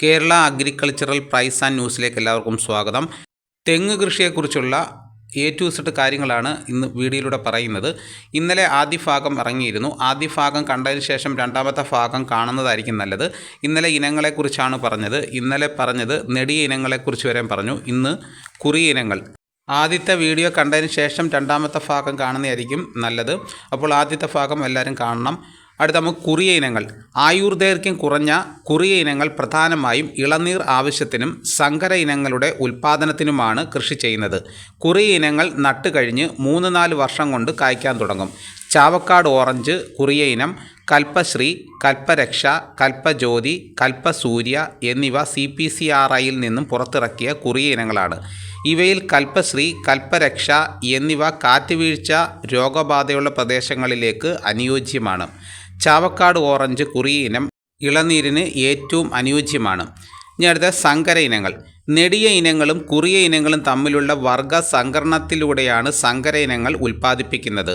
Kerala agricultural price and ന്യൂസിലേക്ക് എല്ലാവർക്കും സ്വാഗതം. തെങ്ങ് കൃഷിയെക്കുറിച്ചുള്ള A to Z കാര്യങ്ങളാണ് ഇന്ന് വീഡിയോയിലൂടെ പറയുന്നത്. ഇന്നലെ ആദ്യ ഭാഗം ഇറങ്ങിയിരുന്നു. ആദ്യ ഭാഗം കണ്ടതിന് ശേഷം രണ്ടാമത്തെ ഭാഗം കാണുന്നതായിരിക്കും നല്ലത്. ഇന്നലെ ഇനങ്ങളെക്കുറിച്ചാണ് പറഞ്ഞത്. ഇന്നലെ പറഞ്ഞത് നെടിയ ഇനങ്ങളെക്കുറിച്ച് വരെ പറഞ്ഞു. ഇന്ന് കുറിയ ഇനങ്ങൾ. ആദ്യത്തെ വീഡിയോ കണ്ടതിന് ശേഷം രണ്ടാമത്തെ ഭാഗം കാണുന്നതായിരിക്കും നല്ലത്. അപ്പോൾ ആദ്യത്തെ ഭാഗം എല്ലാവരും കാണണം. അടുത്ത നമുക്ക് കുറിയ ഇനങ്ങൾ. ആയുർദൈർഘ്യം കുറഞ്ഞ കുറിയ ഇനങ്ങൾ പ്രധാനമായും ഇളനീർ ആവശ്യത്തിനും സങ്കര ഇനങ്ങളുടെ ഉൽപ്പാദനത്തിനുമാണ് കൃഷി ചെയ്യുന്നത്. കുറിയ ഇനങ്ങൾ നട്ടുകഴിഞ്ഞ് 3-4 വർഷം കൊണ്ട് കായ്ക്കാൻ തുടങ്ങും. ചാവക്കാട് ഓറഞ്ച് കുറിയ ഇനം, കൽപ്പശ്രീ, കൽപ്പരക്ഷ, കൽപ്പജ്യോതി, കൽപ്പസൂര്യ എന്നിവ CPCRIയിൽ നിന്നും പുറത്തിറക്കിയ കുറിയ ഇനങ്ങളാണ്. ഇവയിൽ കൽപ്പശ്രീ, കൽപ്പരക്ഷ എന്നിവ കാറ്റുവീഴ്ച രോഗബാധയുള്ള പ്രദേശങ്ങളിലേക്ക് അനുയോജ്യമാണ്. ചാവക്കാട് ഓറഞ്ച് കുറിയ ഇനം ഇളനീരിന് ഏറ്റവും അനുയോജ്യമാണ്. ഇനി അടുത്ത സങ്കര ഇനങ്ങൾ. നെടിയ ഇനങ്ങളും കുറിയ ഇനങ്ങളും തമ്മിലുള്ള വർഗ സങ്കരണത്തിലൂടെയാണ് സങ്കര ഇനങ്ങൾ ഉൽപ്പാദിപ്പിക്കുന്നത്.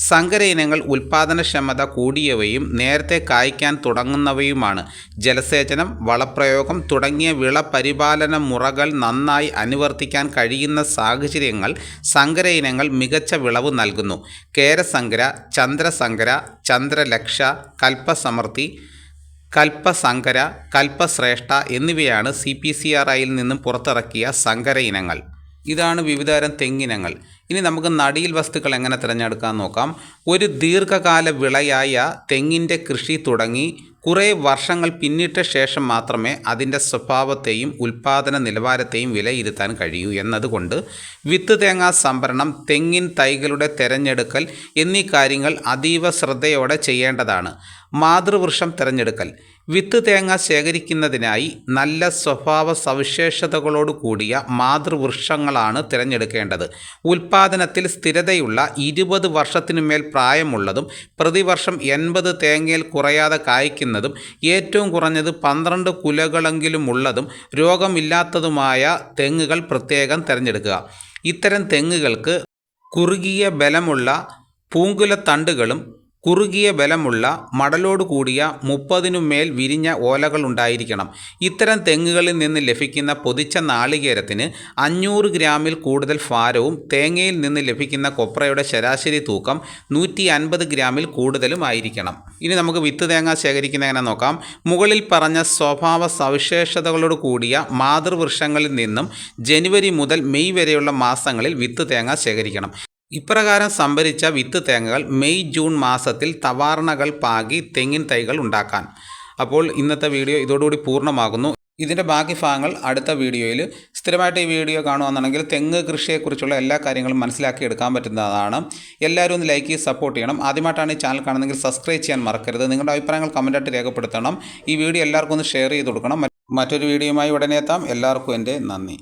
സങ്കര ഇനങ്ങൾ ഉൽപ്പാദനക്ഷമത കൂടിയവയും നേരത്തെ കായ്ക്കാൻ തുടങ്ങുന്നവയുമാണ്. ജലസേചനം, വളപ്രയോഗം തുടങ്ങിയ വിള പരിപാലന മുറകൾ നന്നായി അനുവർത്തിക്കാൻ കഴിയുന്ന സാഹചര്യങ്ങൾ സങ്കര ഇനങ്ങൾ മികച്ച വിളവ് നൽകുന്നു. കേരസങ്കര, ചന്ദ്രസങ്കര, ചന്ദ്രലക്ഷ, കൽപ്പസമൃദ്ധി, കൽപ്പസങ്കര, കൽപ്പശ്രേഷ്ഠ എന്നിവയാണ് CPCRIയിൽ നിന്നും പുറത്തിറക്കിയ സങ്കര ഇനങ്ങൾ. ഇതാണ് വിവിധതരം തെങ്ങിനങ്ങൾ. ഇനി നമുക്ക് നടീൽ വസ്തുക്കൾ എങ്ങനെ തിരഞ്ഞെടുക്കാൻ നോക്കാം. ഒരു ദീർഘകാല വിളയായ തെങ്ങിൻ്റെ കൃഷി തുടങ്ങി കുറേ വർഷങ്ങൾ പിന്നിട്ട ശേഷം മാത്രമേ അതിൻ്റെ സ്വഭാവത്തെയും ഉൽപ്പാദന നിലവാരത്തെയും വിലയിരുത്താൻ കഴിയൂ എന്നതുകൊണ്ട് വിത്ത് തേങ്ങാ സംഭരണം, തെങ്ങിൻ തൈകളുടെ തിരഞ്ഞെടുക്കൽ എന്നീ കാര്യങ്ങൾ അതീവ ശ്രദ്ധയോടെ ചെയ്യേണ്ടതാണ്. മാതൃവൃക്ഷം തിരഞ്ഞെടുക്കൽ. വിത്ത് തേങ്ങ ശേഖരിക്കുന്നതിനായി നല്ല സ്വഭാവ സവിശേഷതകളോട് കൂടിയ മാതൃവൃക്ഷങ്ങളാണ് തിരഞ്ഞെടുക്കേണ്ടത്. ഉൽപ്പാദനത്തിൽ സ്ഥിരതയുള്ള 20 വർഷത്തിനുമേൽ പ്രായമുള്ളതും പ്രതിവർഷം 80 തേങ്ങയിൽ കുറയാതെ കായ്ക്കുന്നതും ഏറ്റവും കുറഞ്ഞത് 12 കുലകളെങ്കിലുമുള്ളതും രോഗമില്ലാത്തതുമായ തെങ്ങുകൾ പ്രത്യേകം തിരഞ്ഞെടുക്കുക. ഇത്തരം തെങ്ങുകൾക്ക് കുറുകിയ ബലമുള്ള പൂങ്കുലത്തണ്ടുകളും കുറുകിയ ബലമുള്ള മടലോട് കൂടിയ 30 മേൽ വിരിഞ്ഞ ഓലകൾ ഉണ്ടായിരിക്കണം. ഇത്തരം തെങ്ങുകളിൽ നിന്ന് ലഭിക്കുന്ന പൊതിച്ച നാളികേരത്തിന് 500 ഗ്രാമിൽ കൂടുതൽ ഭാരവും തേങ്ങയിൽ നിന്ന് ലഭിക്കുന്ന കൊപ്രയുടെ ശരാശരി തൂക്കം 150 ഗ്രാമിൽ കൂടുതലും ആയിരിക്കണം. ഇനി നമുക്ക് വിത്ത് തേങ്ങ ശേഖരിക്കുന്ന എങ്ങനെ നോക്കാം. മുകളിൽ പറഞ്ഞ സ്വഭാവ സവിശേഷതകളോട് കൂടിയ മാതൃവൃക്ഷങ്ങളിൽ നിന്നും ജനുവരി മുതൽ മെയ് വരെയുള്ള മാസങ്ങളിൽ വിത്ത് തേങ്ങ ശേഖരിക്കണം. ഇപ്രകാരം സംഭരിച്ച വിത്ത് തേങ്ങകൾ മെയ് ജൂൺ മാസത്തിൽ തവാർണകൾ പാകി തെങ്ങിൻ തൈകൾ ഉണ്ടാക്കാൻ. അപ്പോൾ ഇന്നത്തെ വീഡിയോ ഇതോടുകൂടി പൂർണ്ണമാകുന്നു. ഇതിൻ്റെ ബാക്കി ഭാഗങ്ങൾ അടുത്ത വീഡിയോയിൽ. സ്ഥിരമായിട്ട് ഈ വീഡിയോ കാണുകയാണെന്നുണ്ടെങ്കിൽ തെങ്ങ് കൃഷിയെക്കുറിച്ചുള്ള എല്ലാ കാര്യങ്ങളും മനസ്സിലാക്കി എടുക്കാൻ പറ്റുന്നതാണ്. എല്ലാവരും ഒന്ന് ലൈക്ക് ചെയ്ത് സപ്പോർട്ട് ചെയ്യണം. ആദ്യമായിട്ടാണ് ഈ ചാനൽ കാണുന്നതെങ്കിൽ സബ്സ്ക്രൈബ് ചെയ്യാൻ മറക്കരുത്. നിങ്ങളുടെ അഭിപ്രായങ്ങൾ കമൻറ്റായിട്ട് രേഖപ്പെടുത്തണം. ഈ വീഡിയോ എല്ലാവർക്കും ഒന്ന് ഷെയർ ചെയ്ത് കൊടുക്കണം. മറ്റൊരു വീഡിയോയുമായി ഉടനെ എത്താം. എല്ലാവർക്കും എൻ്റെ നന്ദി.